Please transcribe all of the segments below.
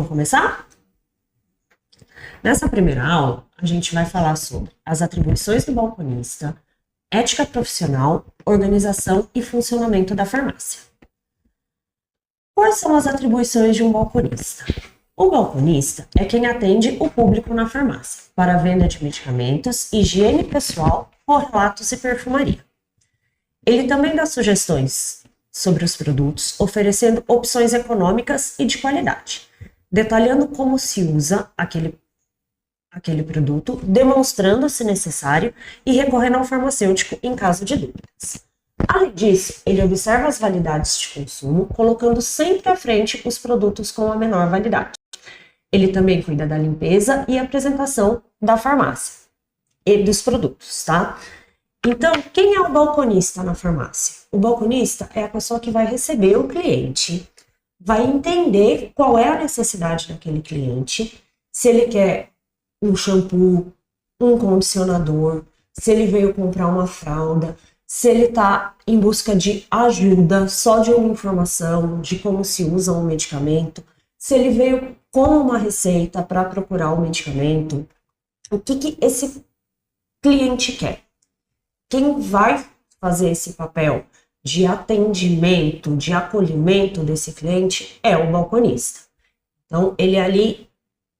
começar? Nessa primeira aula, a gente vai falar sobre as atribuições do balconista, ética profissional, organização e funcionamento da farmácia. Quais são as atribuições de um balconista? O balconista é quem atende o público na farmácia para a venda de medicamentos, higiene pessoal, correlatos e perfumaria. Ele também dá sugestões sobre os produtos, oferecendo opções econômicas e de qualidade, detalhando como se usa aquele produto, demonstrando se necessário e recorrendo ao farmacêutico em caso de dúvidas. Além disso, ele observa as validades de consumo, colocando sempre à frente os produtos com a menor validade. Ele também cuida da limpeza e apresentação da farmácia e dos produtos, tá? Então, quem é o balconista na farmácia? O balconista é a pessoa que vai receber o cliente, vai entender qual é a necessidade daquele cliente, se ele quer um shampoo, um condicionador, se ele veio comprar uma fralda, se ele está em busca de ajuda, só de uma informação de como se usa um medicamento, se ele veio com uma receita para procurar o medicamento, o que esse cliente quer. Quem vai fazer esse papel de atendimento, de acolhimento desse cliente é o balconista. Então, ele é ali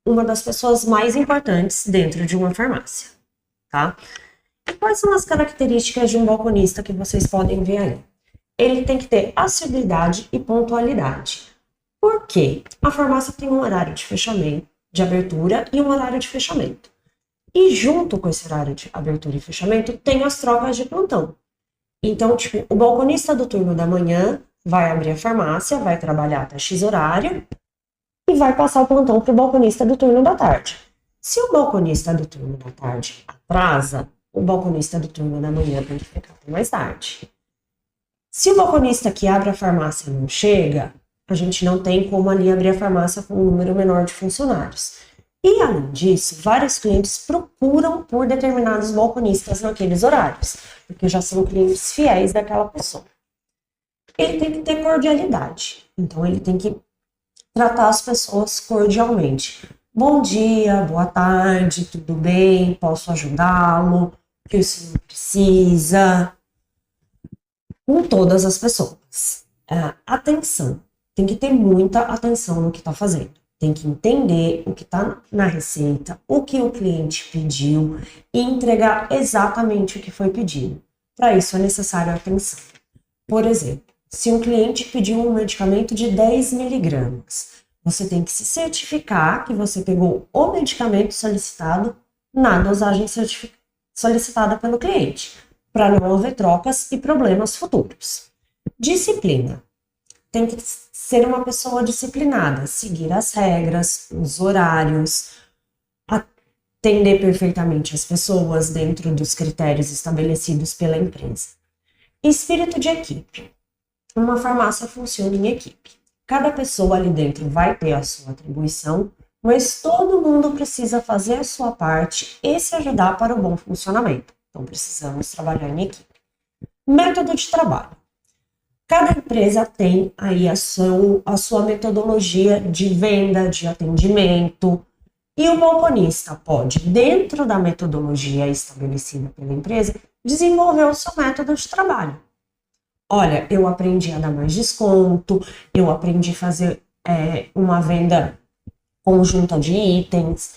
uma das pessoas mais importantes dentro de uma farmácia, tá? E quais são as características de um balconista que vocês podem ver aí? Ele tem que ter assiduidade e pontualidade. Por quê? A farmácia tem um horário de fechamento, de abertura e um horário de fechamento. E junto com esse horário de abertura e fechamento, tem as trocas de plantão. Então, o balconista do turno da manhã vai abrir a farmácia, vai trabalhar até X horário e vai passar o plantão para o balconista do turno da tarde. Se o balconista do turno da tarde atrasa, o balconista do turno da manhã tem que ficar até mais tarde. Se o balconista que abre a farmácia não chega, a gente não tem como ali abrir a farmácia com um número menor de funcionários. E, além disso, vários clientes procuram por determinados balconistas naqueles horários, porque já são clientes fiéis daquela pessoa. Ele tem que ter cordialidade, então ele tem que tratar as pessoas cordialmente. Bom dia, boa tarde, tudo bem? Posso ajudá-lo? O que o senhor precisa? Com todas as pessoas. Atenção, tem que ter muita atenção no que está fazendo. Tem que entender o que está na receita, o que o cliente pediu e entregar exatamente o que foi pedido. Para isso é necessária atenção. Por exemplo, se um cliente pediu um medicamento de 10 miligramas, você tem que se certificar que você pegou o medicamento solicitado na dosagem solicitada pelo cliente, para não haver trocas e problemas futuros. Disciplina. Tem que ser uma pessoa disciplinada, seguir as regras, os horários, atender perfeitamente as pessoas dentro dos critérios estabelecidos pela empresa. Espírito de equipe. Uma farmácia funciona em equipe. Cada pessoa ali dentro vai ter a sua atribuição, mas todo mundo precisa fazer a sua parte e se ajudar para o bom funcionamento. Então, precisamos trabalhar em equipe. Método de trabalho. Cada empresa tem aí a sua metodologia de venda, de atendimento, e o balconista pode, dentro da metodologia estabelecida pela empresa, desenvolver o seu método de trabalho. Olha, eu aprendi a dar mais desconto, eu aprendi a fazer uma venda conjunta de itens,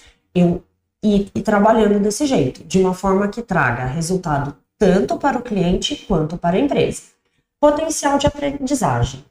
e trabalhando desse jeito, de uma forma que traga resultado tanto para o cliente quanto para a empresa. Potencial de aprendizagem.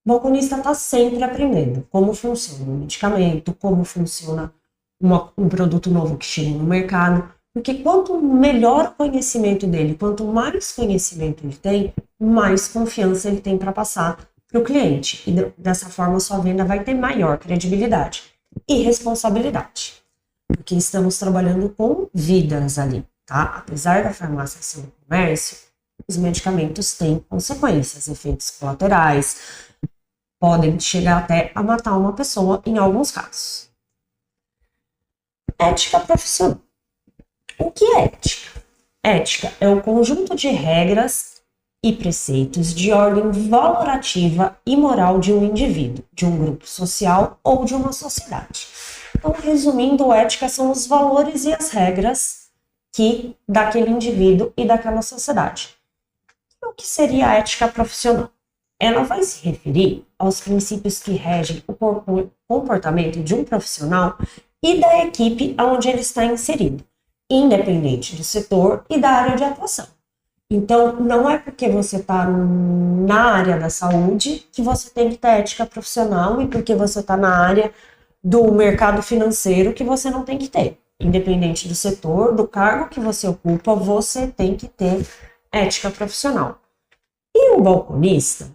O balconista está sempre aprendendo como funciona um medicamento, como funciona um produto novo que chega no mercado, porque quanto melhor o conhecimento dele, quanto mais conhecimento ele tem, mais confiança ele tem para passar para o cliente. E dessa forma, sua venda vai ter maior credibilidade e responsabilidade, porque estamos trabalhando com vidas ali, tá? Apesar da farmácia ser um comércio, os medicamentos têm consequências, efeitos colaterais, podem chegar até a matar uma pessoa em alguns casos. Ética profissional. O que é ética? Ética é o conjunto de regras e preceitos de ordem valorativa e moral de um indivíduo, de um grupo social ou de uma sociedade. Então, resumindo, ética são os valores e as regras que daquele indivíduo e daquela sociedade. O que seria a ética profissional? Ela vai se referir aos princípios que regem o comportamento de um profissional e da equipe onde ele está inserido, independente do setor e da área de atuação. Então, não é porque você está na área da saúde que você tem que ter ética profissional e porque você está na área do mercado financeiro que você não tem que ter. Independente do setor, do cargo que você ocupa, você tem que ter ética profissional. E o balconista,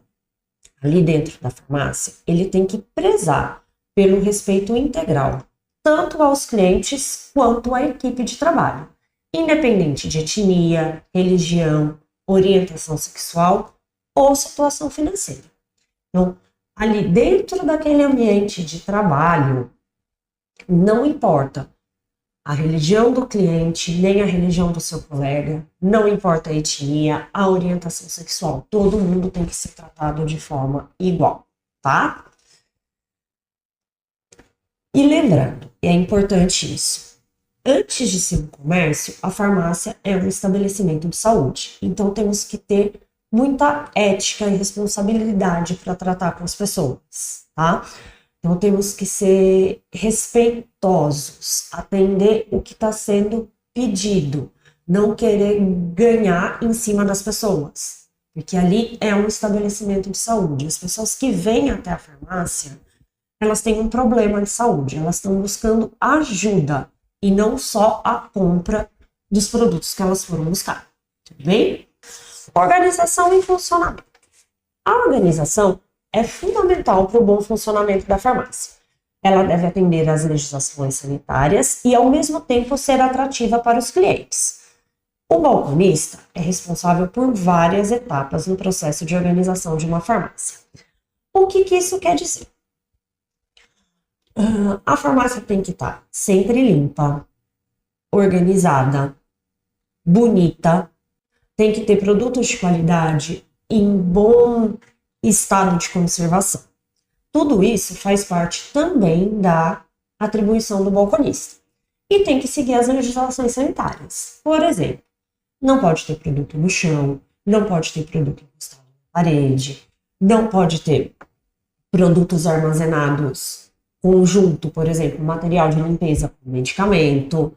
ali dentro da farmácia, ele tem que prezar pelo respeito integral, tanto aos clientes quanto à equipe de trabalho, independente de etnia, religião, orientação sexual ou situação financeira. Então, ali dentro daquele ambiente de trabalho, não importa a religião do cliente, nem a religião do seu colega, não importa a etnia, a orientação sexual, todo mundo tem que ser tratado de forma igual, tá? E lembrando, é importante isso, antes de ser um comércio, a farmácia é um estabelecimento de saúde, então temos que ter muita ética e responsabilidade para tratar com as pessoas, tá? Então, temos que ser respeitosos, atender o que está sendo pedido, não querer ganhar em cima das pessoas, porque ali é um estabelecimento de saúde. As pessoas que vêm até a farmácia, elas têm um problema de saúde, elas estão buscando ajuda e não só a compra dos produtos que elas foram buscar, tudo bem? Organização e funcionamento. A organização é fundamental para o bom funcionamento da farmácia. Ela deve atender às legislações sanitárias e, ao mesmo tempo, ser atrativa para os clientes. O balconista é responsável por várias etapas no processo de organização de uma farmácia. O que isso quer dizer? A farmácia tem que estar sempre limpa, organizada, bonita, tem que ter produtos de qualidade em bom estado de conservação. Tudo isso faz parte também da atribuição do balconista. E tem que seguir as legislações sanitárias. Por exemplo, não pode ter produto no chão, não pode ter produto encostado na parede, não pode ter produtos armazenados conjunto, por exemplo, material de limpeza com medicamento,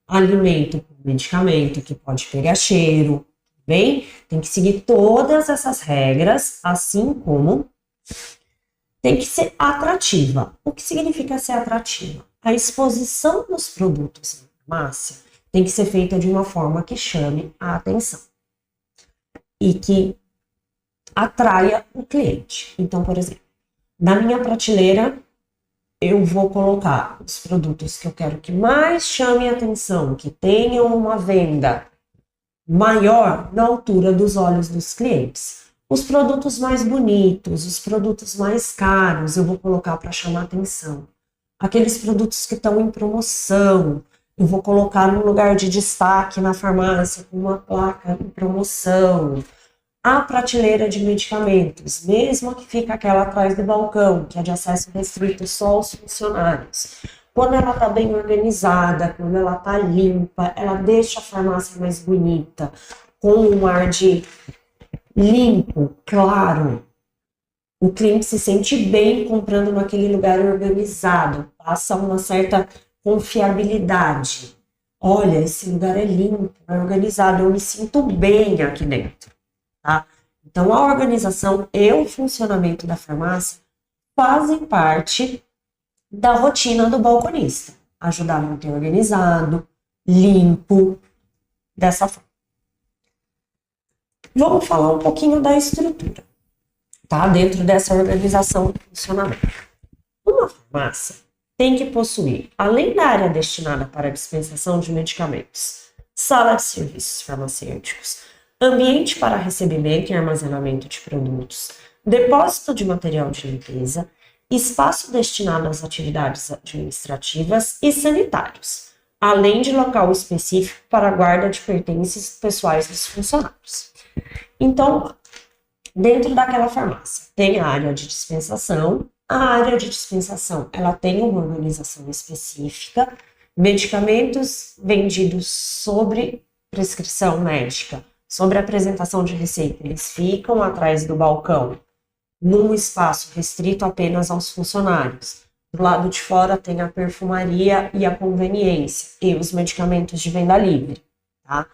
alimento com medicamento que pode pegar cheiro. Bem, tem que seguir todas essas regras, assim como tem que ser atrativa. O que significa ser atrativa? A exposição dos produtos na farmácia tem que ser feita de uma forma que chame a atenção e que atraia o cliente. Então, por exemplo, na minha prateleira, eu vou colocar os produtos que eu quero que mais chamem a atenção, que tenham uma venda maior na altura dos olhos dos clientes. Os produtos mais bonitos, os produtos mais caros, eu vou colocar para chamar atenção. Aqueles produtos que estão em promoção, eu vou colocar no lugar de destaque na farmácia com uma placa em promoção. A prateleira de medicamentos, mesmo a que fica aquela atrás do balcão, que é de acesso restrito só aos funcionários. Quando ela está bem organizada, quando ela está limpa, ela deixa a farmácia mais bonita, com um ar de limpo, claro. O cliente se sente bem comprando naquele lugar organizado, passa uma certa confiabilidade. Olha, esse lugar é limpo, é organizado, eu me sinto bem aqui dentro, tá? Então, a organização e o funcionamento da farmácia fazem parte da rotina do balconista, ajudar a manter organizado, limpo, dessa forma. Vamos falar um pouquinho da estrutura, tá? Dentro dessa organização e funcionamento. Uma farmácia tem que possuir, além da área destinada para a dispensação de medicamentos, sala de serviços farmacêuticos, ambiente para recebimento e armazenamento de produtos, depósito de material de limpeza, espaço destinado às atividades administrativas e sanitários, além de local específico para a guarda de pertences pessoais dos funcionários. Então, dentro daquela farmácia, tem a área de dispensação. A área de dispensação, ela tem uma organização específica, medicamentos vendidos sobre prescrição médica, sobre apresentação de receita, eles ficam atrás do balcão, num espaço restrito apenas aos funcionários. Do lado de fora tem a perfumaria e a conveniência e os medicamentos de venda livre, tá?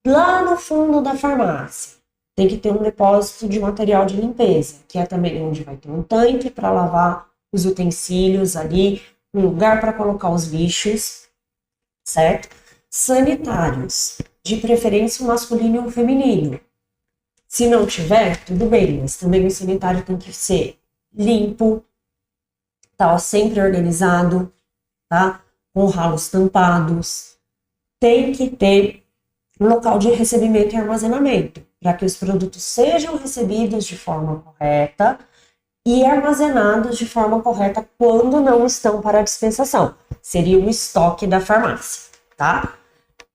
Lá no fundo da farmácia tem que ter um depósito de material de limpeza, que é também onde vai ter um tanque para lavar os utensílios ali, um lugar para colocar os lixos, certo? Sanitários, de preferência masculino e um feminino. Se não tiver, tudo bem, mas também o sanitário tem que ser limpo, tá? Sempre organizado, tá? Com ralos tampados. Tem que ter um local de recebimento e armazenamento, para que os produtos sejam recebidos de forma correta e armazenados de forma correta quando não estão para dispensação. Seria o estoque da farmácia, tá?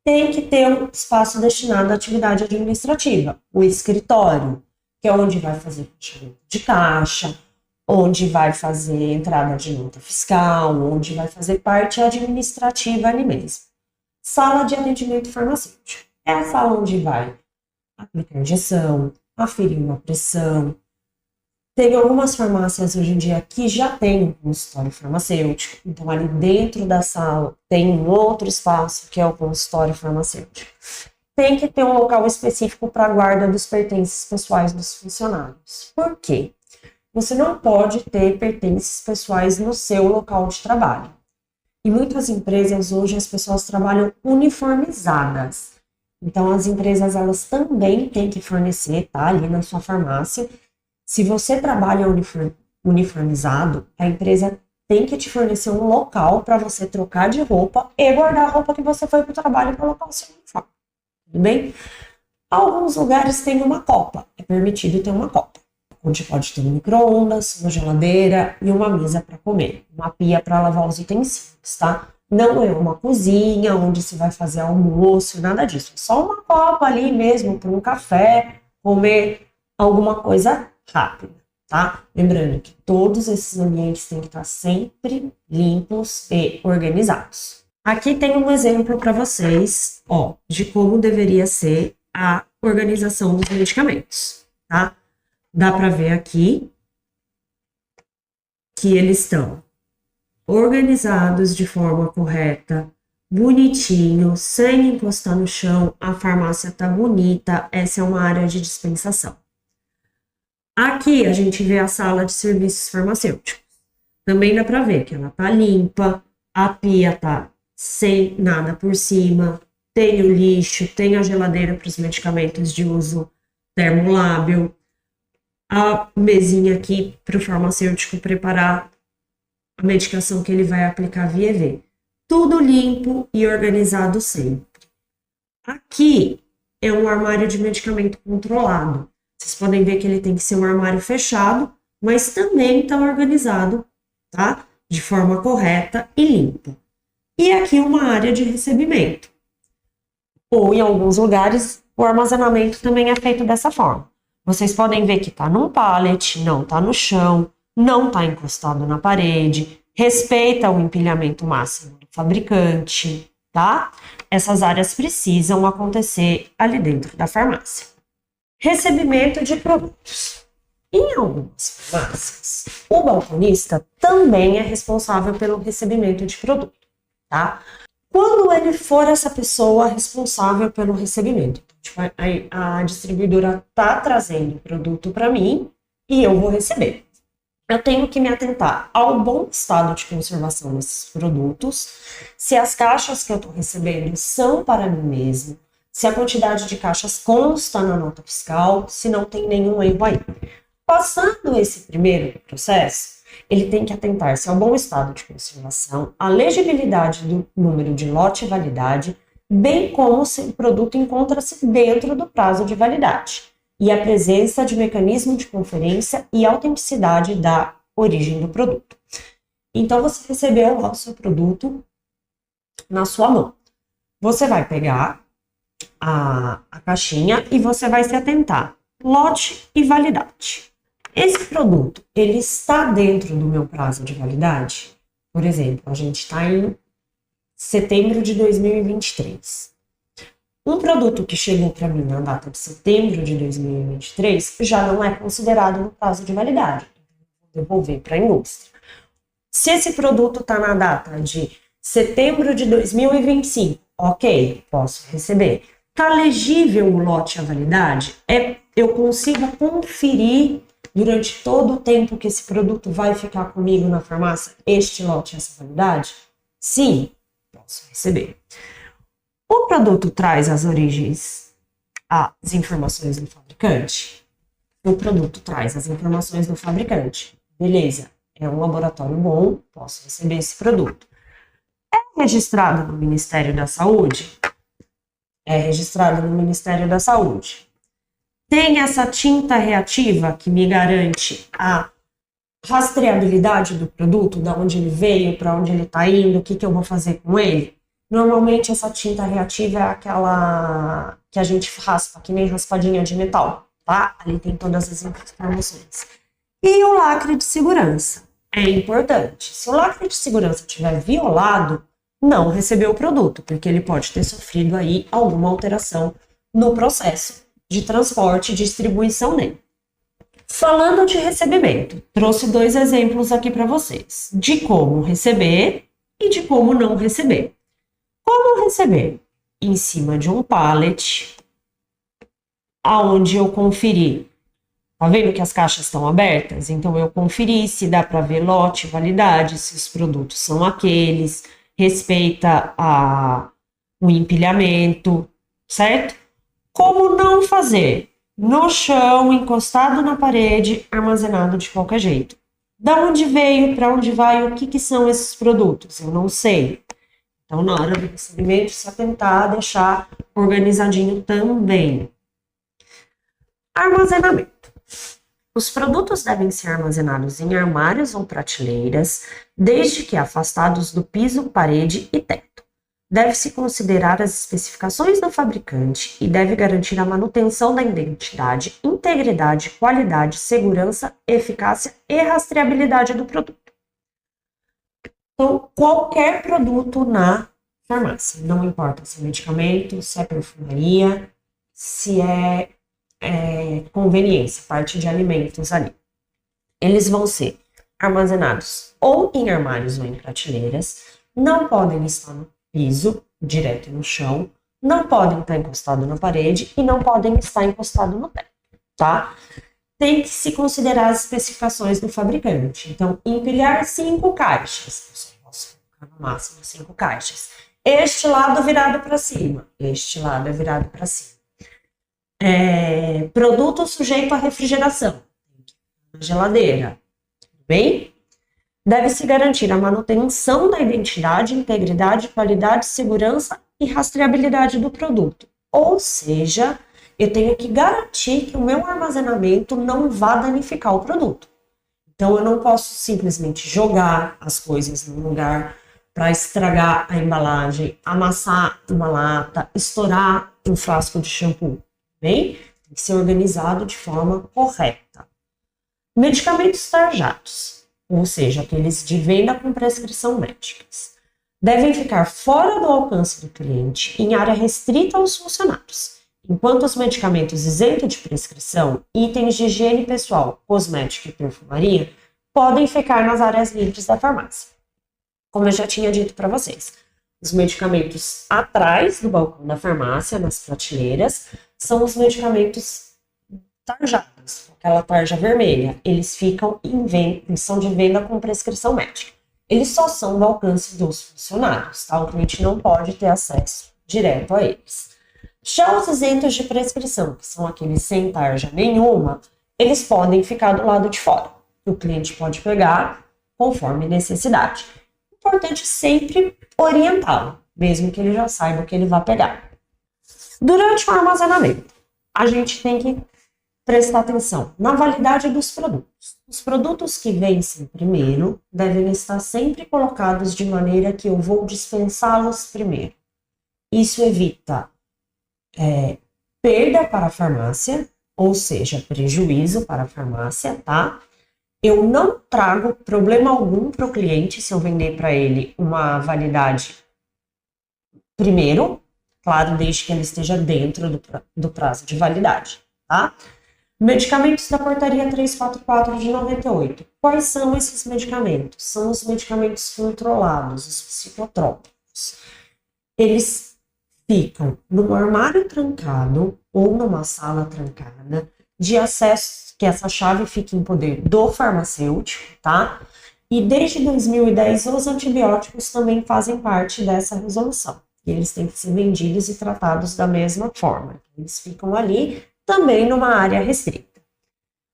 Tem que ter um espaço destinado à atividade administrativa, o escritório, que é onde vai fazer fechamento de caixa, onde vai fazer entrada de nota fiscal, onde vai fazer parte administrativa ali mesmo. Sala de atendimento farmacêutico. É a sala onde vai aplicar injeção, aferir uma pressão. Tem algumas farmácias hoje em dia que já tem um consultório farmacêutico, então ali dentro da sala tem um outro espaço que é o consultório farmacêutico. Tem que ter um local específico para a guarda dos pertences pessoais dos funcionários. Por quê? Você não pode ter pertences pessoais no seu local de trabalho. Em muitas empresas hoje as pessoas trabalham uniformizadas. Então as empresas elas também têm que fornecer, tá, ali na sua farmácia. Se você trabalha uniformizado, a empresa tem que te fornecer um local para você trocar de roupa e guardar a roupa que você foi para o trabalho e colocar o seu uniforme. Tudo bem? Alguns lugares têm uma copa, é permitido ter uma copa, onde pode ter um micro-ondas, uma geladeira e uma mesa para comer, uma pia para lavar os utensílios, tá? Não é uma cozinha onde se vai fazer almoço, nada disso. É só uma copa ali mesmo para um café, comer alguma coisa rápida, tá? Lembrando que todos esses ambientes têm que estar sempre limpos e organizados. Aqui tem um exemplo para vocês, ó, de como deveria ser a organização dos medicamentos, tá? Dá para ver aqui que eles estão organizados de forma correta, bonitinho, sem encostar no chão, a farmácia tá bonita, essa é uma área de dispensação. Aqui a gente vê a sala de serviços farmacêuticos. Também dá para ver que ela tá limpa, a pia tá sem nada por cima, tem o lixo, tem a geladeira para os medicamentos de uso termolábil, a mesinha aqui para o farmacêutico preparar a medicação que ele vai aplicar via EV. Tudo limpo e organizado sempre. Aqui é um armário de medicamento controlado. Vocês podem ver que ele tem que ser um armário fechado, mas também está organizado, tá? De forma correta e limpa. E aqui uma área de recebimento. Ou em alguns lugares, o armazenamento também é feito dessa forma. Vocês podem ver que está num pallet, não está no chão, não está encostado na parede, respeita o empilhamento máximo do fabricante, tá? Essas áreas precisam acontecer ali dentro da farmácia. Recebimento de produtos. Em algumas farmácias, o balconista também é responsável pelo recebimento de produto, tá? Quando ele for essa pessoa responsável pelo recebimento, tipo, a distribuidora está trazendo o produto para mim e eu vou receber. Eu tenho que me atentar ao bom estado de conservação desses produtos, se as caixas que eu estou recebendo são para mim mesmo, se a quantidade de caixas consta na nota fiscal, se não tem nenhum erro aí. Passando esse primeiro processo, ele tem que atentar-se ao bom estado de conservação, à legibilidade do número de lote e validade, bem como se o produto encontra-se dentro do prazo de validade, e a presença de mecanismo de conferência e autenticidade da origem do produto. Então, você recebeu lá o seu produto na sua mão. Você vai pegar a caixinha e você vai se atentar. Lote e validade. Esse produto, ele está dentro do meu prazo de validade? Por exemplo, a gente está em setembro de 2023. Um produto que chegou para mim na data de setembro de 2023 já não é considerado no prazo de validade. Vou devolver para a indústria. Se esse produto está na data de setembro de 2025, ok, posso receber. Está legível o lote à validade? Eu consigo conferir durante todo o tempo que esse produto vai ficar comigo na farmácia, este lote, essa validade? Sim, posso receber. O produto traz as origens, as informações do fabricante? O produto traz as informações do fabricante. Beleza, é um laboratório bom, posso receber esse produto. É registrado no Ministério da Saúde? É registrado no Ministério da Saúde. Tem essa tinta reativa que me garante a rastreabilidade do produto, de onde ele veio, para onde ele está indo, o que eu vou fazer com ele? Normalmente essa tinta reativa é aquela que a gente raspa, que nem raspadinha de metal, tá? Ali tem todas as informações. E o lacre de segurança é importante. Se o lacre de segurança estiver violado, não recebeu o produto, porque ele pode ter sofrido aí alguma alteração no processo de transporte e distribuição dele. Falando de recebimento, trouxe 2 exemplos aqui para vocês, de como receber e de como não receber. Como receber? Em cima de um pallet, aonde eu conferi. Tá vendo que as caixas estão abertas? Então eu conferi se dá para ver lote, validade, se os produtos são aqueles, respeita o empilhamento, certo? Como não fazer? No chão, encostado na parede, armazenado de qualquer jeito. Da onde veio, para onde vai, o que são esses produtos? Eu não sei. Então, na hora do recebimento, se atentar a deixar organizadinho também. Armazenamento. Os produtos devem ser armazenados em armários ou prateleiras, desde que afastados do piso, parede e teto. Deve-se considerar as especificações do fabricante e deve garantir a manutenção da identidade, integridade, qualidade, segurança, eficácia e rastreabilidade do produto. Então, qualquer produto na farmácia, não importa se é medicamento, se é perfumaria, se é conveniência, parte de alimentos ali. Eles vão ser armazenados ou em armários ou em prateleiras, não podem estar no piso, direto no chão, não podem estar encostados na parede e não podem estar encostados no teto, tá? Tem que se considerar as especificações do fabricante. Então, empilhar 5 caixas. Eu só posso colocar no máximo 5 caixas. Este lado virado para cima, este lado é virado para cima. Produto sujeito à refrigeração, na geladeira, tudo bem? Deve-se garantir a manutenção da identidade, integridade, qualidade, segurança e rastreabilidade do produto. Ou seja, eu tenho que garantir que o meu armazenamento não vá danificar o produto. Então, eu não posso simplesmente jogar as coisas num lugar para estragar a embalagem, amassar uma lata, estourar um frasco de shampoo. Bem, tem que ser organizado de forma correta. Medicamentos tarjados, ou seja, aqueles de venda com prescrição médica, devem ficar fora do alcance do cliente, em área restrita aos funcionários, enquanto os medicamentos isentos de prescrição, itens de higiene pessoal, cosmética e perfumaria, podem ficar nas áreas livres da farmácia. Como eu já tinha dito para vocês, os medicamentos atrás do balcão da farmácia, nas prateleiras, são os medicamentos tarjados, aquela tarja vermelha. Eles ficam eles são de venda com prescrição médica. Eles só são do alcance dos funcionários, tá? O cliente não pode ter acesso direto a eles. Já os isentos de prescrição, que são aqueles sem tarja nenhuma, eles podem ficar do lado de fora. O cliente pode pegar conforme necessidade. Importante sempre orientá-lo, mesmo que ele já saiba o que ele vai pegar. Durante o armazenamento, a gente tem que prestar atenção na validade dos produtos. Os produtos que vencem primeiro devem estar sempre colocados de maneira que eu vou dispensá-los primeiro. Isso evita perda para a farmácia, ou seja, prejuízo para a farmácia, tá? Eu não trago problema algum para o cliente se eu vender para ele uma validade primeiro, claro, desde que ele esteja dentro do prazo de validade, tá? Medicamentos da portaria 344 de 98. Quais são esses medicamentos? São os medicamentos controlados, os psicotrópicos. Eles ficam num armário trancado ou numa sala trancada, de acesso, que essa chave fique em poder do farmacêutico, tá? E desde 2010, os antibióticos também fazem parte dessa resolução. E eles têm que ser vendidos e tratados da mesma forma. Eles ficam ali também numa área restrita.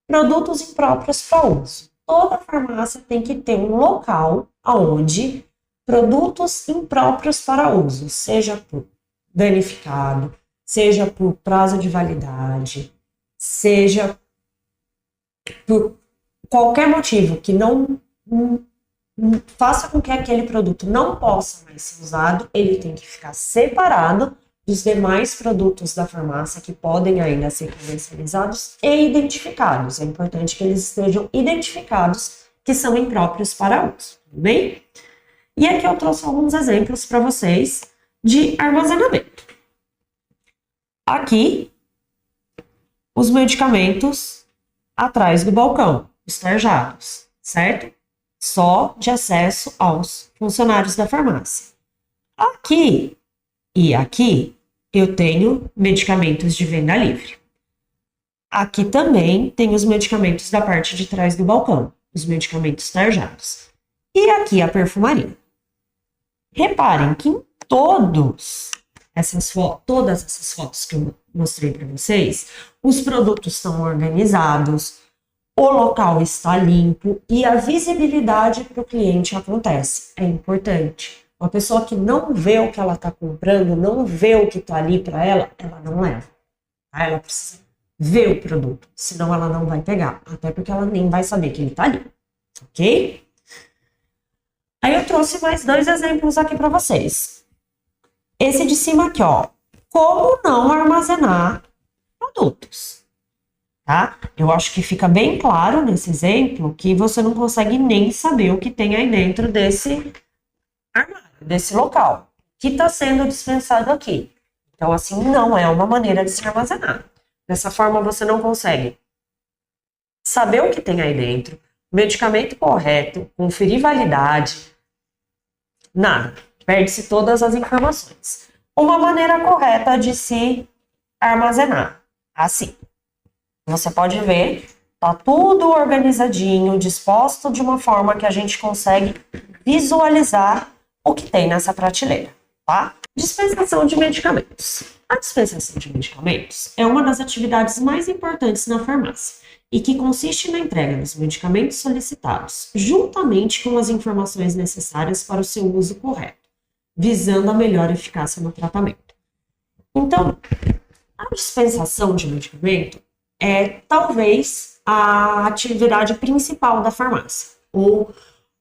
Produtos impróprios para uso. Toda farmácia tem que ter um local onde produtos impróprios para uso, seja por danificado, seja por prazo de validade, seja por qualquer motivo que não faça com que aquele produto não possa mais ser usado, ele tem que ficar separado dos demais produtos da farmácia que podem ainda ser comercializados e identificados. É importante que eles estejam identificados que são impróprios para uso, tudo bem? E aqui eu trouxe alguns exemplos para vocês de armazenamento. Aqui, os medicamentos atrás do balcão, estarjados, certo? Só de acesso aos funcionários da farmácia. Aqui e aqui, eu tenho medicamentos de venda livre. Aqui também tem os medicamentos da parte de trás do balcão, os medicamentos tarjados. E aqui a perfumaria. Reparem que em todas essas fotos que eu mostrei para vocês, os produtos estão organizados, o local está limpo e a visibilidade para o cliente acontece. É importante. Uma pessoa que não vê o que ela está comprando, não vê o que está ali para ela, ela não leva. Ela precisa ver o produto, senão ela não vai pegar. Até porque ela nem vai saber que ele está ali. Ok? Aí eu trouxe mais 2 exemplos aqui para vocês. Esse de cima aqui, ó. Como não armazenar produtos, tá? Eu acho que fica bem claro nesse exemplo que você não consegue nem saber o que tem aí dentro desse armário, desse local, que está sendo dispensado aqui. Então, assim, não é uma maneira de se armazenar. Dessa forma, você não consegue saber o que tem aí dentro, medicamento correto, conferir validade, nada. Perde-se todas as informações. Uma maneira correta de se armazenar, assim. Você pode ver, tá tudo organizadinho, disposto de uma forma que a gente consegue visualizar o que tem nessa prateleira, tá? Dispensação de medicamentos. A dispensação de medicamentos é uma das atividades mais importantes na farmácia e que consiste na entrega dos medicamentos solicitados, juntamente com as informações necessárias para o seu uso correto, visando a melhor eficácia no tratamento. Então, a dispensação de medicamento é talvez a atividade principal da farmácia, ou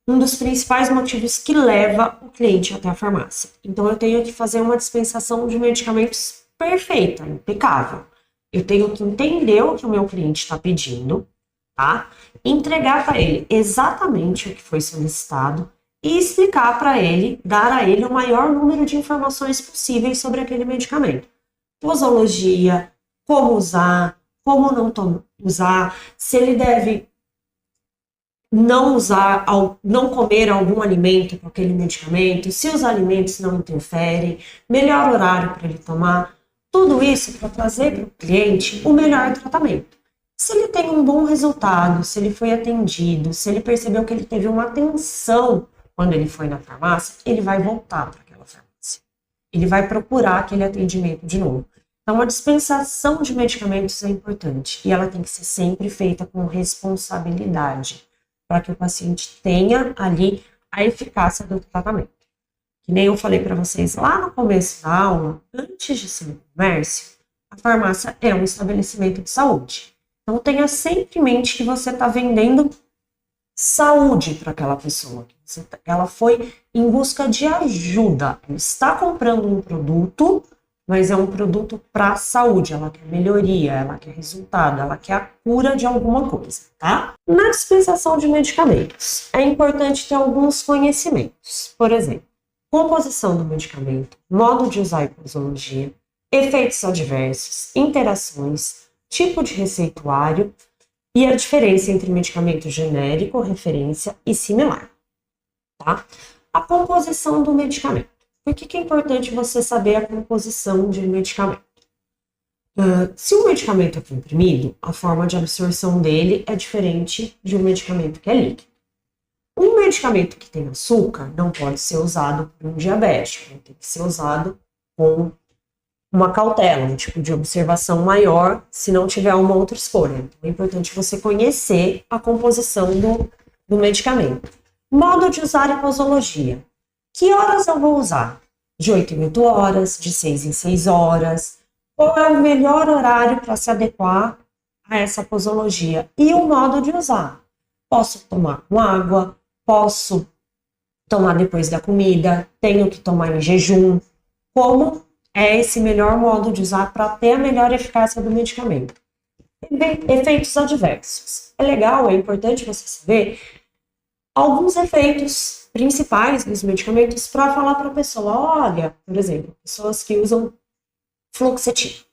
um dos principais motivos que leva o cliente até a farmácia. Então, eu tenho que fazer uma dispensação de medicamentos perfeita, impecável. Eu tenho que entender o que o meu cliente está pedindo, tá? Entregar para ele exatamente o que foi solicitado e explicar para ele, dar a ele o maior número de informações possíveis sobre aquele medicamento. Posologia, como usar, como não usar, se ele deve não usar, não comer algum alimento com aquele medicamento, se os alimentos não interferem, melhor horário para ele tomar, tudo isso para trazer para o cliente o melhor tratamento. Se ele tem um bom resultado, se ele foi atendido, se ele percebeu que ele teve uma atenção quando ele foi na farmácia, ele vai voltar para aquela farmácia. Ele vai procurar aquele atendimento de novo. Então, a dispensação de medicamentos é importante e ela tem que ser sempre feita com responsabilidade, para que o paciente tenha ali a eficácia do tratamento. Que nem eu falei para vocês lá no começo da aula, antes de ser um comércio, a farmácia é um estabelecimento de saúde. Então, tenha sempre em mente que você está vendendo saúde para aquela pessoa. Ela foi em busca de ajuda. Ela está comprando um produto mas é um produto para a saúde, ela quer melhoria, ela quer resultado, ela quer a cura de alguma coisa, tá? Na dispensação de medicamentos, é importante ter alguns conhecimentos. Por exemplo, composição do medicamento, modo de usar e posologia, efeitos adversos, interações, tipo de receituário e a diferença entre medicamento genérico, referência e similar, tá? A composição do medicamento. Por que é importante você saber a composição de um medicamento? Se um medicamento é comprimido, a forma de absorção dele é diferente de um medicamento que é líquido. Um medicamento que tem açúcar não pode ser usado por um diabético, tem que ser usado com uma cautela, um tipo de observação maior, se não tiver uma outra escolha. Então é importante você conhecer a composição do medicamento. Modo de usar e posologia. Que horas eu vou usar? De 8 em 8 horas, de 6 em 6 horas. Qual é o melhor horário para se adequar a essa posologia? E o modo de usar. Posso tomar com água, posso tomar depois da comida, tenho que tomar em jejum. Como é esse melhor modo de usar para ter a melhor eficácia do medicamento? Efeitos adversos. É legal, é importante você saber alguns efeitos principais dos medicamentos para falar para a pessoa, olha, por exemplo, pessoas que usam fluoxetina,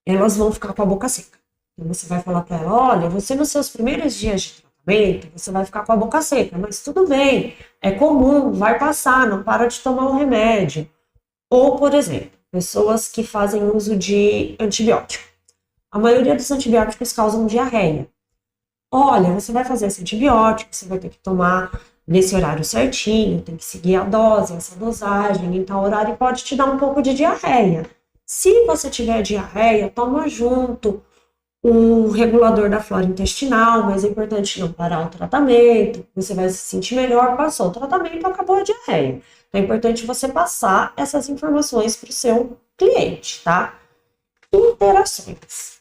elas vão ficar com a boca seca. Então você vai falar para ela, olha, você nos seus primeiros dias de tratamento, você vai ficar com a boca seca, mas tudo bem, é comum, vai passar, não para de tomar o remédio. Ou, por exemplo, pessoas que fazem uso de antibiótico. A maioria dos antibióticos causam diarreia. Olha, você vai fazer esse antibiótico, você vai ter que tomar nesse horário certinho, tem que seguir a dose, essa dosagem, em tal horário e pode te dar um pouco de diarreia. Se você tiver diarreia, toma junto um regulador da flora intestinal, mas é importante não parar o tratamento, você vai se sentir melhor, passou o tratamento, acabou a diarreia. Então é importante você passar essas informações para o seu cliente, tá? Interações.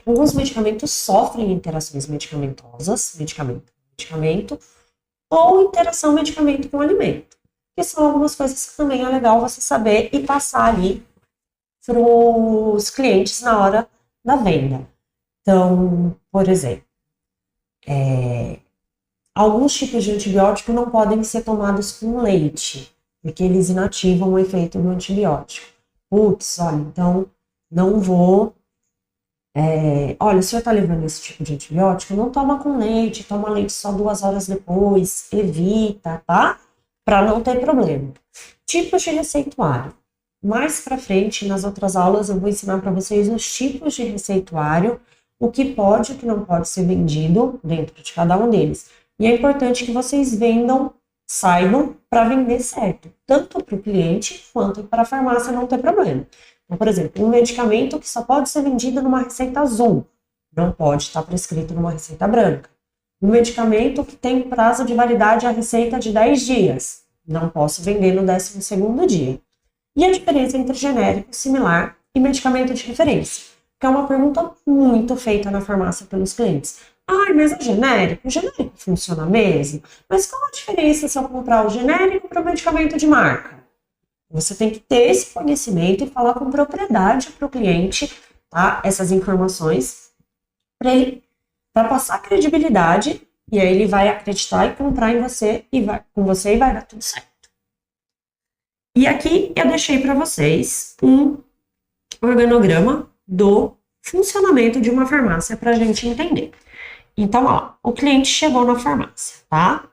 Alguns medicamentos sofrem interações medicamentosas, medicamento, ou interação medicamento com alimento, que são algumas coisas que também é legal você saber e passar ali para os clientes na hora da venda. Então, por exemplo, alguns tipos de antibiótico não podem ser tomados com leite, porque eles inativam o efeito do antibiótico. Putz, olha, então não vou... olha, o senhor está levando esse tipo de antibiótico, não toma com leite, toma leite só 2 horas depois, evita, tá? Para não ter problema. Tipos de receituário. Mais para frente, nas outras aulas, eu vou ensinar para vocês os tipos de receituário, o que pode e o que não pode ser vendido dentro de cada um deles. E é importante que vocês saibam para vender certo, tanto para o cliente quanto para a farmácia não ter problema. Então, por exemplo, um medicamento que só pode ser vendido numa receita azul, não pode estar prescrito numa receita branca. Um medicamento que tem prazo de validade a receita de 10 dias, não posso vender no 12º dia. E a diferença entre genérico, similar e medicamento de referência, que é uma pergunta muito feita na farmácia pelos clientes. Ah, mas é genérico? O genérico funciona mesmo? Mas qual a diferença se eu comprar o genérico para o medicamento de marca? Você tem que ter esse conhecimento e falar com propriedade para o cliente, tá? Essas informações, para passar credibilidade, e aí ele vai acreditar e comprar em você e vai dar tudo certo. E aqui eu deixei para vocês um organograma do funcionamento de uma farmácia para a gente entender. Então, ó, o cliente chegou na farmácia, tá?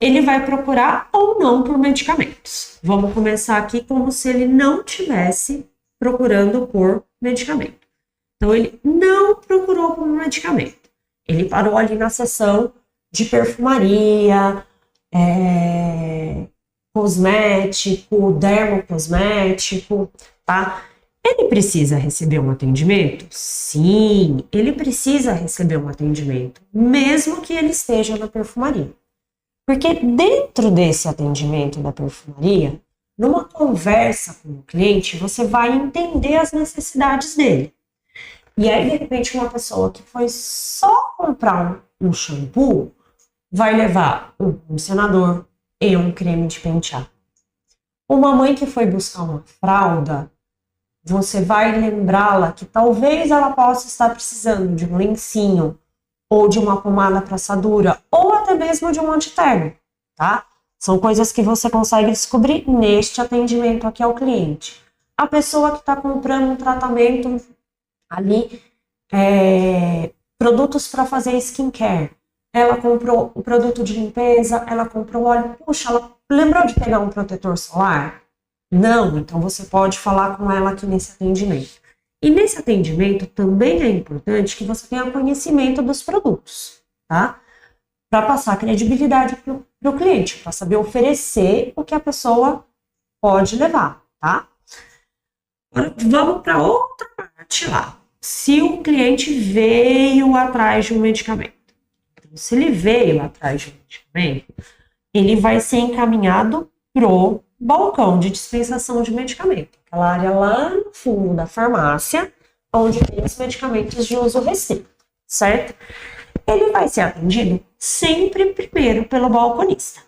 Ele vai procurar ou não por medicamentos. Vamos começar aqui como se ele não tivesse procurando por medicamento. Então, ele não procurou por medicamento. Ele parou ali na seção de perfumaria, cosmético, dermocosmético, tá? Ele precisa receber um atendimento? Sim, ele precisa receber um atendimento, mesmo que ele esteja na perfumaria. Porque dentro desse atendimento da perfumaria, numa conversa com o cliente, você vai entender as necessidades dele. E aí, de repente, uma pessoa que foi só comprar um shampoo, vai levar um condicionador e um creme de pentear. Uma mãe que foi buscar uma fralda, você vai lembrá-la que talvez ela possa estar precisando de um lencinho, ou de uma pomada para assadura, ou até mesmo de um antitérmico, tá? São coisas que você consegue descobrir neste atendimento aqui ao cliente. A pessoa que está comprando um tratamento ali, produtos para fazer skincare, ela comprou o produto de limpeza, ela comprou óleo, puxa, ela lembrou de pegar um protetor solar? Não, então você pode falar com ela aqui nesse atendimento. E nesse atendimento também é importante que você tenha conhecimento dos produtos, tá? Para passar credibilidade para o cliente, para saber oferecer o que a pessoa pode levar, tá? Agora vamos para outra parte lá. Se o cliente veio atrás de um medicamento, então, se ele veio atrás de um medicamento, ele vai ser encaminhado pro balcão de dispensação de medicamento, aquela área lá no fundo da farmácia, onde tem os medicamentos de uso restrito, certo? Ele vai ser atendido sempre primeiro pelo balconista,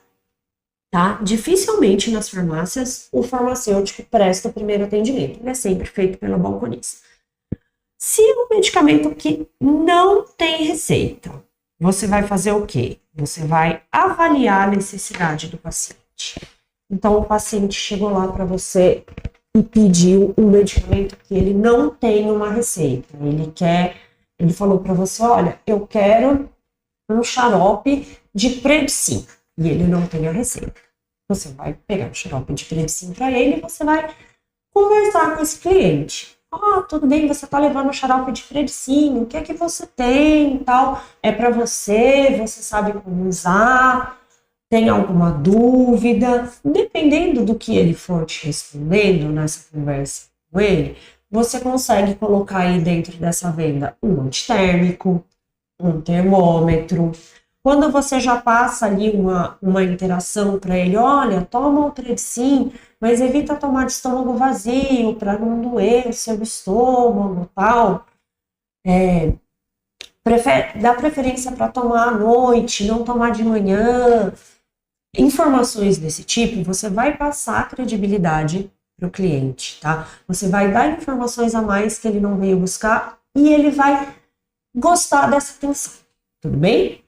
tá? Dificilmente nas farmácias o farmacêutico presta o primeiro atendimento, ele é sempre feito pelo balconista. Se o medicamento que não tem receita, você vai fazer o quê? Você vai avaliar a necessidade do paciente. Então, o paciente chegou lá para você e pediu um medicamento que ele não tem uma receita. Ele falou para você, olha, eu quero um xarope de Predsim. E ele não tem a receita. Você vai pegar o xarope de Predsim para ele e você vai conversar com esse cliente. Tudo bem, você tá levando o xarope de Predsim, o que é que você tem e tal? É para você sabe como usar? Tem alguma dúvida? Dependendo do que ele for te respondendo nessa conversa com ele, você consegue colocar aí dentro dessa venda um antitérmico, um termômetro. Quando você já passa ali uma interação para ele, olha, toma o Predsim, mas evita tomar de estômago vazio para não doer o seu estômago, tal. Dá preferência para tomar à noite, não tomar de manhã. Informações desse tipo, você vai passar credibilidade para o cliente, tá? Você vai dar informações a mais que ele não veio buscar e ele vai gostar dessa atenção, tudo bem?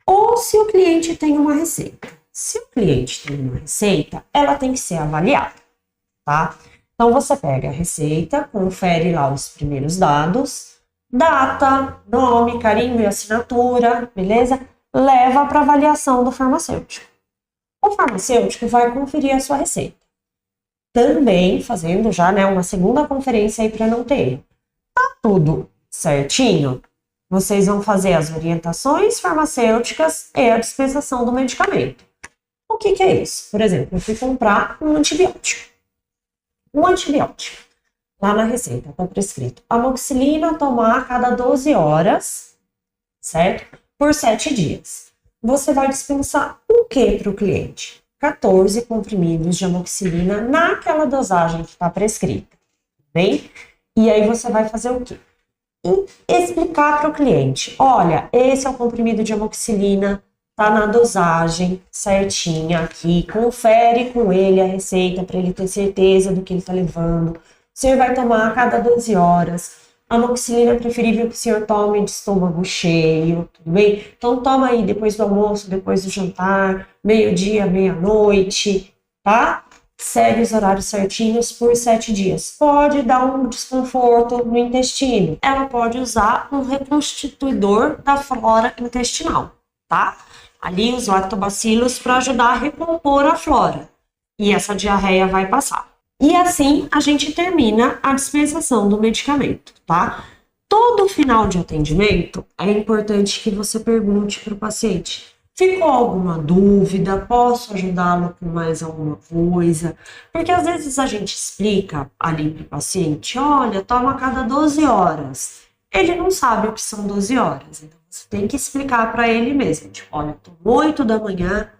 Ou se o cliente tem uma receita. Se o cliente tem uma receita, ela tem que ser avaliada, tá? Então, você pega a receita, confere lá os primeiros dados, data, nome, carimbo e assinatura, beleza? Leva para avaliação do farmacêutico. O farmacêutico vai conferir a sua receita. Também fazendo já, né, uma segunda conferência aí para não ter erro. Tá tudo certinho? Vocês vão fazer as orientações farmacêuticas e a dispensação do medicamento. O que é isso? Por exemplo, eu fui comprar um antibiótico. Um antibiótico. Lá na receita está prescrito amoxicilina tomar a cada 12 horas, certo? Por 7 dias. Você vai dispensar o que para o cliente? 14 comprimidos de amoxicilina naquela dosagem que está prescrita, bem? E aí você vai fazer o quê? Explicar para o cliente, olha, esse é o comprimido de amoxicilina, tá na dosagem certinha aqui, confere com ele a receita para ele ter certeza do que ele está levando. O senhor vai tomar a cada 12 horas. A amoxicilina é preferível que o senhor tome de estômago cheio, tudo bem? Então toma aí depois do almoço, depois do jantar, meio-dia, meia-noite, tá? Segue os horários certinhos por 7 dias. Pode dar um desconforto no intestino. Ela pode usar um reconstituidor da flora intestinal, tá? Ali os lactobacilos para ajudar a recompor a flora. E essa diarreia vai passar. E assim a gente termina a dispensação do medicamento, tá? Todo final de atendimento é importante que você pergunte para o paciente: ficou alguma dúvida? Posso ajudá-lo com mais alguma coisa? Porque às vezes a gente explica ali para o paciente: olha, toma a cada 12 horas. Ele não sabe o que são 12 horas, então você tem que explicar para ele mesmo. Tipo, olha, toma 8 da manhã,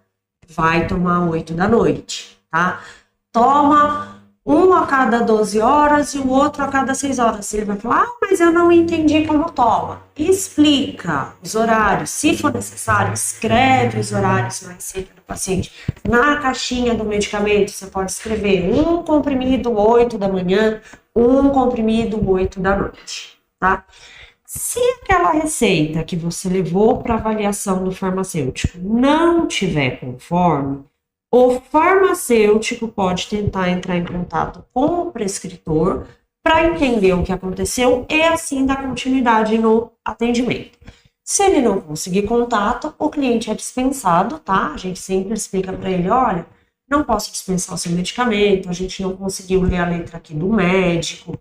vai tomar 8 da noite, tá? Toma um a cada 12 horas e o outro a cada 6 horas. Ele vai falar, mas eu não entendi como toma. Explica os horários. Se for necessário, escreve os horários mais cedo do paciente. Na caixinha do medicamento, você pode escrever um comprimido 8 da manhã, um comprimido 8 da noite, tá? Se aquela receita que você levou para avaliação do farmacêutico não tiver conforme, o farmacêutico pode tentar entrar em contato com o prescritor para entender o que aconteceu e assim dar continuidade no atendimento. Se ele não conseguir contato, o cliente é dispensado, tá? A gente sempre explica para ele, olha, não posso dispensar o seu medicamento, a gente não conseguiu ler a letra aqui do médico,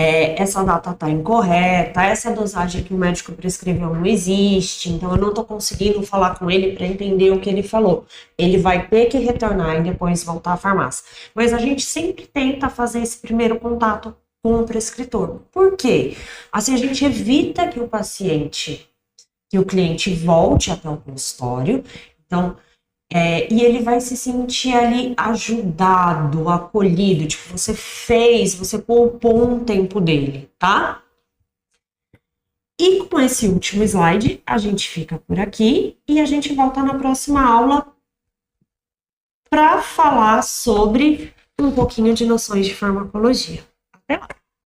essa data está incorreta, essa dosagem que o médico prescreveu não existe, então eu não estou conseguindo falar com ele para entender o que ele falou. Ele vai ter que retornar e depois voltar à farmácia. Mas a gente sempre tenta fazer esse primeiro contato com o prescritor. Por quê? Assim a gente evita que o cliente volte até o consultório. Então, e ele vai se sentir ali ajudado, acolhido, tipo, você poupou um tempo dele, tá? E com esse último slide, a gente fica por aqui e a gente volta na próxima aula para falar sobre um pouquinho de noções de farmacologia. Até lá!